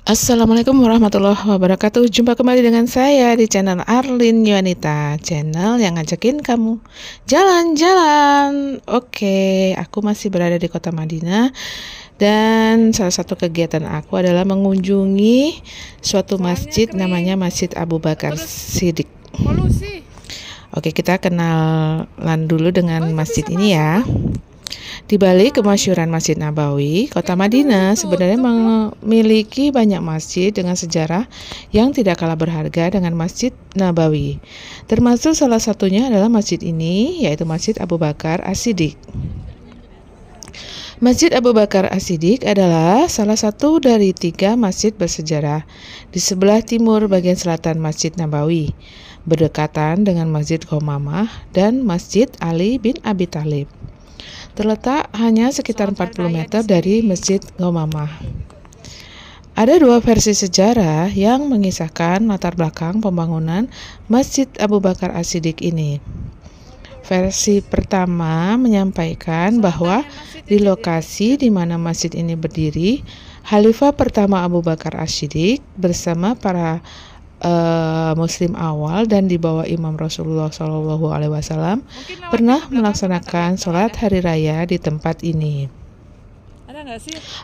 Assalamualaikum warahmatullahi wabarakatuh. Jumpa kembali dengan saya di channel Arlin Yuanita, channel yang ngajakin kamu jalan-jalan. Oke, aku masih berada di kota Madinah dan salah satu kegiatan aku adalah mengunjungi suatu masjid namanya Masjid Abu Bakar Siddiq. Oke, kita kenalan dulu dengan masjid ini ya. Di balik kemasyhuran Masjid Nabawi, kota Madinah sebenarnya memiliki banyak masjid dengan sejarah yang tidak kalah berharga dengan Masjid Nabawi. Termasuk salah satunya adalah masjid ini, yaitu Masjid Abu Bakar As-Siddiq. Masjid Abu Bakar As-Siddiq adalah salah satu dari 3 masjid bersejarah di sebelah timur bagian selatan Masjid Nabawi, berdekatan dengan Masjid Ghamamah dan Masjid Ali bin Abi Thalib. Terletak hanya sekitar 40 meter dari Masjid Ghamamah. Ada 2 versi sejarah yang mengisahkan latar belakang pembangunan Masjid Abu Bakar As-Siddiq ini. Versi pertama menyampaikan bahwa di lokasi di mana masjid ini berdiri, Khalifah pertama Abu Bakar As-Siddiq bersama para Muslim awal dan di bawah Imam Rasulullah SAW pernah melaksanakan sholat hari raya di tempat ini.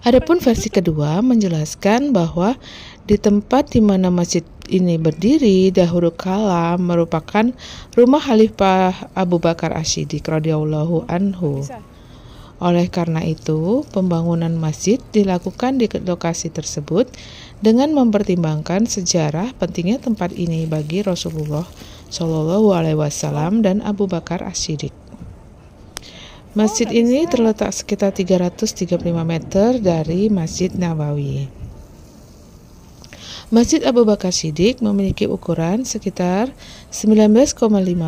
Adapun versi kedua menjelaskan bahwa di tempat di mana masjid ini berdiri dahulu kala merupakan rumah Khalifah Abu Bakar As-Siddiq radhiyallahu anhu. Oleh karena itu, pembangunan masjid dilakukan di lokasi tersebut dengan mempertimbangkan sejarah pentingnya tempat ini bagi Rasulullah SAW dan Abu Bakar As-Siddiq. Masjid ini terletak sekitar 335 meter dari Masjid Nabawi. Masjid Abu Bakar Siddiq memiliki ukuran sekitar 19,5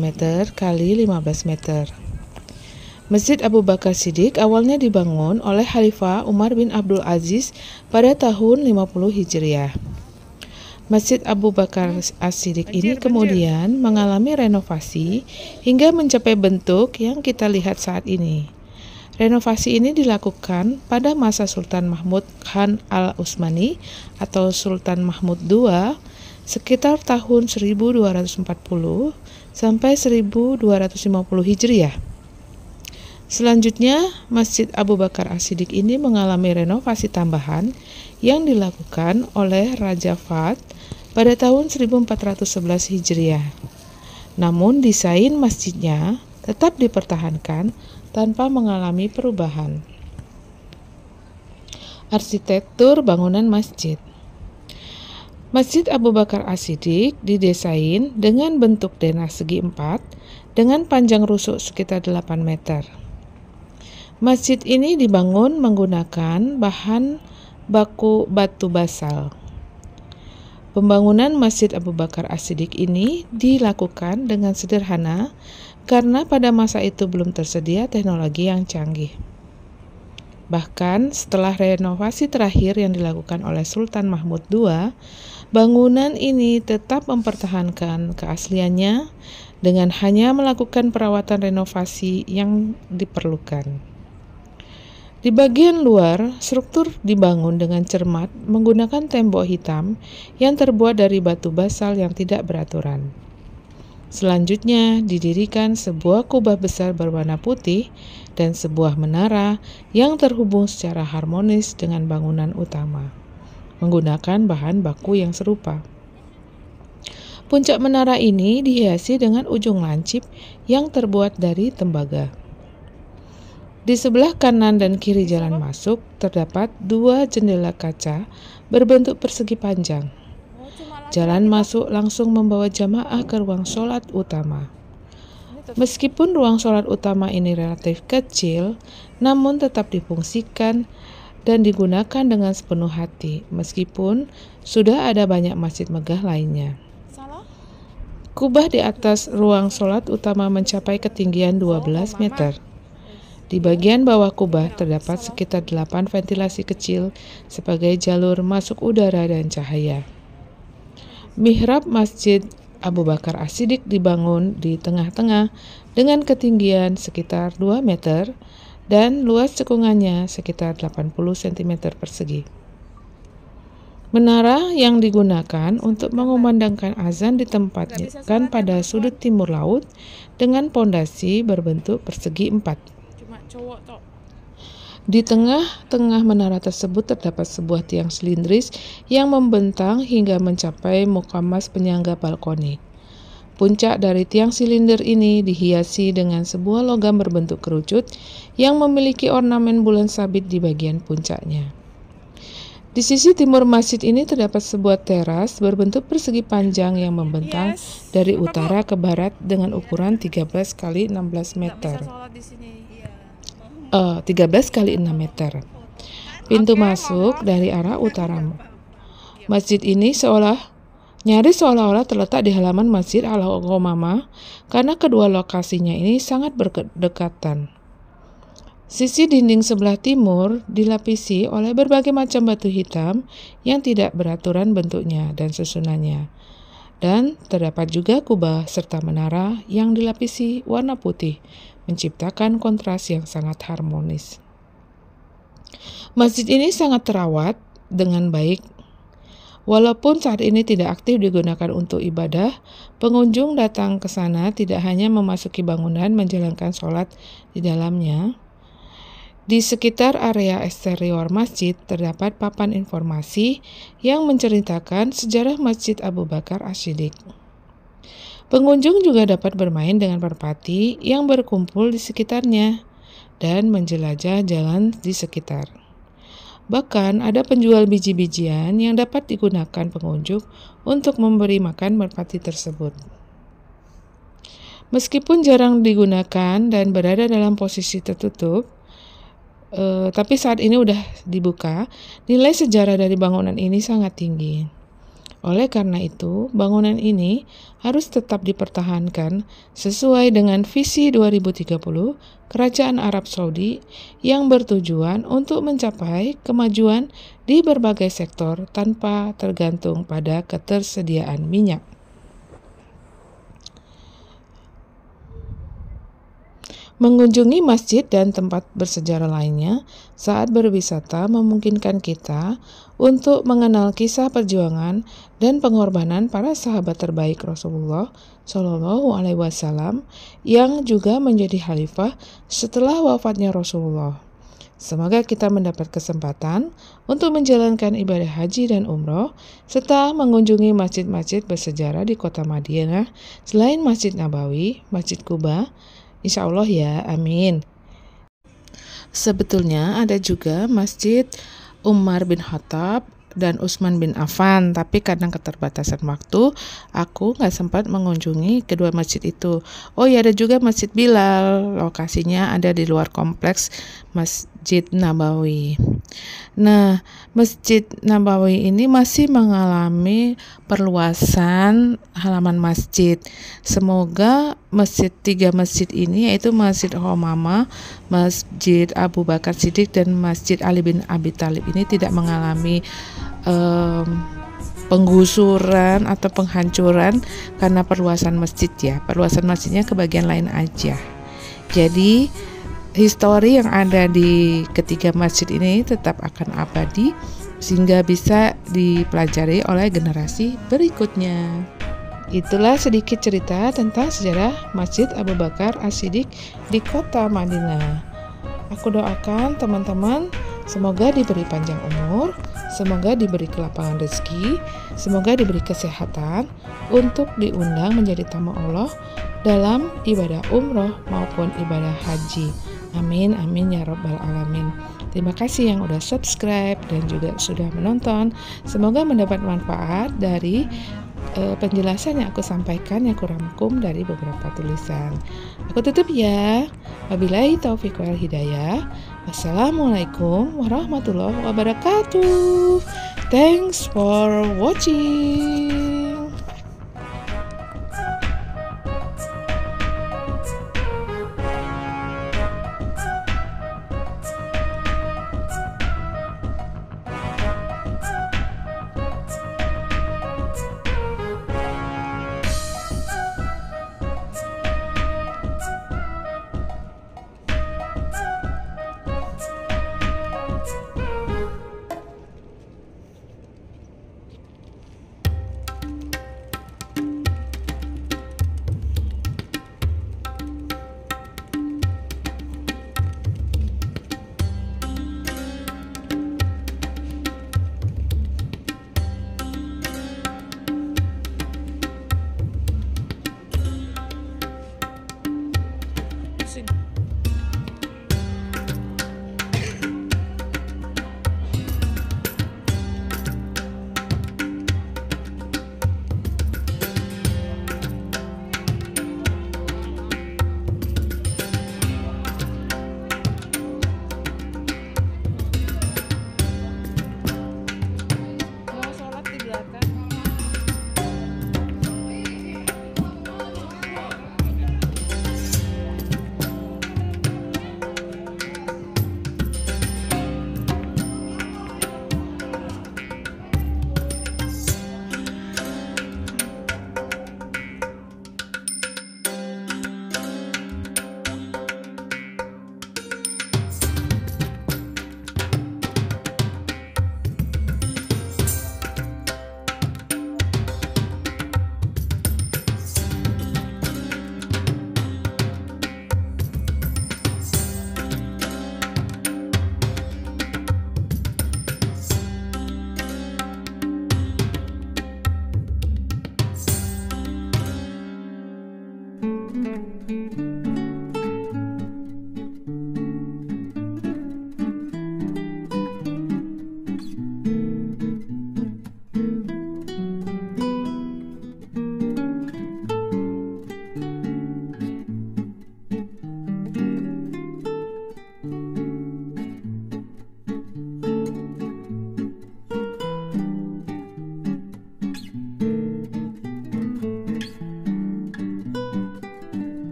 meter kali 15 meter. Masjid Abu Bakar Siddiq awalnya dibangun oleh Khalifah Umar bin Abdul Aziz pada tahun 50 Hijriah. Masjid Abu Bakar As-Siddiq ini kemudian mengalami renovasi hingga mencapai bentuk yang kita lihat saat ini. Renovasi ini dilakukan pada masa Sultan Mahmud Khan Al-Utsmani atau Sultan Mahmud II sekitar tahun 1240 sampai 1250 Hijriah. Selanjutnya, Masjid Abu Bakar As-Siddiq ini mengalami renovasi tambahan yang dilakukan oleh Raja Fahd pada tahun 1411 Hijriah. Namun, desain masjidnya tetap dipertahankan tanpa mengalami perubahan. Arsitektur bangunan masjid. Masjid Abu Bakar As-Siddiq didesain dengan bentuk denah segi 4 dengan panjang rusuk sekitar 8 meter. Masjid ini dibangun menggunakan bahan baku batu basal. Pembangunan Masjid Abu Bakar As-Siddiq ini dilakukan dengan sederhana karena pada masa itu belum tersedia teknologi yang canggih. Bahkan setelah renovasi terakhir yang dilakukan oleh Sultan Mahmud II, bangunan ini tetap mempertahankan keasliannya dengan hanya melakukan perawatan renovasi yang diperlukan. Di bagian luar, struktur dibangun dengan cermat menggunakan tembok hitam yang terbuat dari batu basal yang tidak beraturan. Selanjutnya, didirikan sebuah kubah besar berwarna putih dan sebuah menara yang terhubung secara harmonis dengan bangunan utama, menggunakan bahan baku yang serupa. Puncak menara ini dihiasi dengan ujung lancip yang terbuat dari tembaga. Di sebelah kanan dan kiri jalan masuk terdapat 2 jendela kaca berbentuk persegi panjang. Jalan masuk langsung membawa jamaah ke ruang sholat utama. Meskipun ruang sholat utama ini relatif kecil, namun tetap difungsikan dan digunakan dengan sepenuh hati, meskipun sudah ada banyak masjid megah lainnya. Kubah di atas ruang sholat utama mencapai ketinggian 12 meter. Di bagian bawah kubah terdapat sekitar 8 ventilasi kecil sebagai jalur masuk udara dan cahaya. Mihrab Masjid Abu Bakar As-Siddiq dibangun di tengah-tengah dengan ketinggian sekitar 2 meter dan luas cekungannya sekitar 80 cm persegi. Menara yang digunakan untuk mengumandangkan azan ditempatkan pada sudut timur laut dengan pondasi berbentuk persegi 4. Di tengah-tengah menara tersebut terdapat sebuah tiang silindris yang membentang hingga mencapai muka mas penyangga balkoni. Puncak dari tiang silinder ini dihiasi dengan sebuah logam berbentuk kerucut yang memiliki ornamen bulan sabit di bagian puncaknya. Di sisi timur masjid ini terdapat sebuah teras berbentuk persegi panjang yang membentang dari utara ke barat dengan ukuran 13 x 16 meter. 13 x 6 meter. Pintu masuk dari arah utara. Masjid ini nyaris seolah-olah terletak di halaman Masjid Al-Ghamamah karena kedua lokasinya ini sangat berdekatan. Sisi dinding sebelah timur dilapisi oleh berbagai macam batu hitam yang tidak beraturan bentuknya dan susunannya. Dan terdapat juga kubah serta menara yang dilapisi warna putih, menciptakan kontras yang sangat harmonis. Masjid ini sangat terawat dengan baik. Walaupun saat ini tidak aktif digunakan untuk ibadah, pengunjung datang ke sana tidak hanya memasuki bangunan menjalankan sholat di dalamnya. Di sekitar area eksterior masjid terdapat papan informasi yang menceritakan sejarah Masjid Abu Bakar As-Siddiq. Pengunjung juga dapat bermain dengan merpati yang berkumpul di sekitarnya dan menjelajah jalan di sekitar. Bahkan ada penjual biji-bijian yang dapat digunakan pengunjung untuk memberi makan merpati tersebut. Meskipun jarang digunakan dan berada dalam posisi tertutup, tapi saat ini udah dibuka, nilai sejarah dari bangunan ini sangat tinggi. Oleh karena itu, bangunan ini harus tetap dipertahankan sesuai dengan visi 2030 Kerajaan Arab Saudi yang bertujuan untuk mencapai kemajuan di berbagai sektor tanpa tergantung pada ketersediaan minyak. Mengunjungi masjid dan tempat bersejarah lainnya saat berwisata memungkinkan kita untuk mengenal kisah perjuangan dan pengorbanan para sahabat terbaik Rasulullah Shallallahu Alaihi Wasallam yang juga menjadi khalifah setelah wafatnya Rasulullah. Semoga kita mendapat kesempatan untuk menjalankan ibadah haji dan umroh serta mengunjungi masjid-masjid bersejarah di kota Madinah selain Masjid Nabawi, Masjid Kuba. Insya Allah ya, amin. Sebetulnya ada juga Masjid Umar bin Khattab dan Utsman bin Affan, tapi karena keterbatasan waktu, aku nggak sempat mengunjungi kedua masjid itu. Oh ya, ada juga Masjid Bilal, lokasinya ada di luar kompleks Masjid Nabawi. Nah, Masjid Nabawi ini masih mengalami perluasan halaman masjid. Semoga tiga masjid ini, yaitu Masjid Ghamamah, Masjid Abu Bakar Siddiq, dan Masjid Ali bin Abi Thalib ini tidak mengalami penggusuran atau penghancuran karena perluasan masjid ya. Perluasan masjidnya ke bagian lain aja. Jadi histori yang ada di ketiga masjid ini tetap akan abadi sehingga bisa dipelajari oleh generasi berikutnya. Itulah sedikit cerita tentang sejarah Masjid Abu Bakar As-Siddiq di kota Madinah. Aku doakan teman-teman semoga diberi panjang umur, semoga diberi kelapangan rezeki, semoga diberi kesehatan untuk diundang menjadi tamu Allah dalam ibadah umroh maupun ibadah haji. Amin, amin ya rabbal alamin. Terima kasih yang udah subscribe dan juga sudah menonton. Semoga mendapat manfaat dari penjelasan yang aku sampaikan yang kurangkum dari beberapa tulisan. Aku tutup ya. Wabillahi taufiq wal hidayah. Wassalamualaikum warahmatullahi wabarakatuh. Thanks for watching.